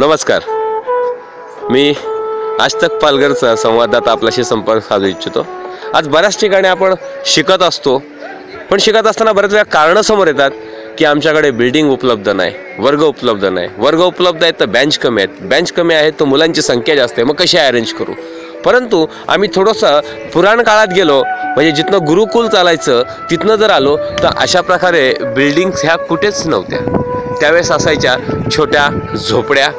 नमस्कार, मी आज तक पालघरचा संवाददाता आपल्याशी संपर्क साधू इच्छितो। आज बऱ्याच ठिकाणी आपण शिकत असतो, पण शिकत असताना बरेच वेळा कारणं समोर येतात की आमच्याकडे बिल्डिंग उपलब्ध नाही, वर्ग उपलब्ध नाही, वर्ग उपलब्ध आहेत तर बेंच कमी आहेत, बेंच कमी आहेत तर मुलांची संख्या जास्त आहे, मग कशी अरेंज करू। परंतु आम्ही थोडंसं पुराण काळात गेलो, म्हणजे जिथनं गुरुकुल चालायचं तिथनं जर आलो तर अशा प्रकारे बिल्डिंग्स ह्या कुठेच नव्हत्या। त्यावेळेस असायच्या छोट्या झोपड्या,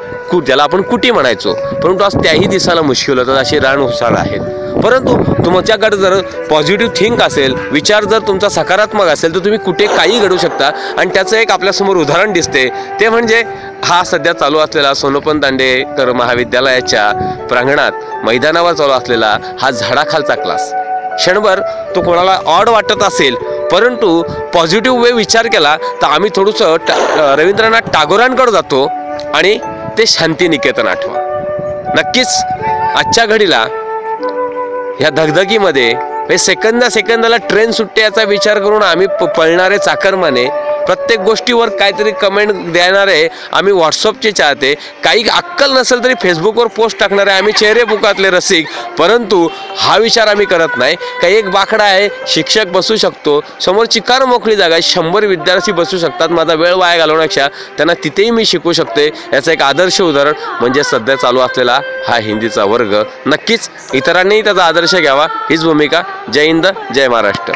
ज्याला आपण कुटी म्हणायचो, परंतु आज त्याही दिसायला मुश्किल होतात, असे रानउसाड आहेत। परंतु तुमच्याकडे जर पॉझिटिव्ह थिंक असेल, विचार जर तुमचा सकारात्मक असेल, तर तुम्ही कुठे काही घडू शकता। आणि त्याचं एक आपल्यासमोर उदाहरण दिसते, ते म्हणजे हा सध्या चालू असलेला सोनोपंत दांडेकर महाविद्यालयाच्या प्रांगणात मैदानावर चालू असलेला हा झाडाखालचा क्लास। क्षणभर तो कोणाला ऑड वाटत असेल, परंतु पॉझिटिव्ह वे विचार केला तर आम्ही थोडंसं रवींद्रनाथ टागोरांकडे जातो आणि ते शांतिनिकेतन आठवा। नक्कीच आजच्या घडीला ह्या धगधगीमध्ये सेकंदाला ट्रेन सुटते याचा विचार करून आम्ही पळणारे चाकरमाने, प्रत्येक गोष्टीवर काहीतरी कमेंट देणारे आम्ही व्हॉट्सअपचे चाहते, काही अक्कल नसेल तरी फेसबुकवर पोस्ट टाकणारे आम्ही चेहरे पुकातले रसिक। परंतु हा विचार आम्ही करत नाही का एक बाकडा आहे, शिक्षक बसू शकतो, समोर चिकार मोकळी जागा आहे, 100 विद्यार्थी बसू शकतात, माझा वेळ वाया घालवण्यापेक्षा त्यांना तिथेही मी शिकू शकते। याचं एक आदर्श उदाहरण म्हणजे सध्या चालू असलेला हा हिंदीचा वर्ग। नक्कीच इतरांनीही त्याचा आदर्श घ्यावा, हीच भूमिका। जय हिंद, जय महाराष्ट्र।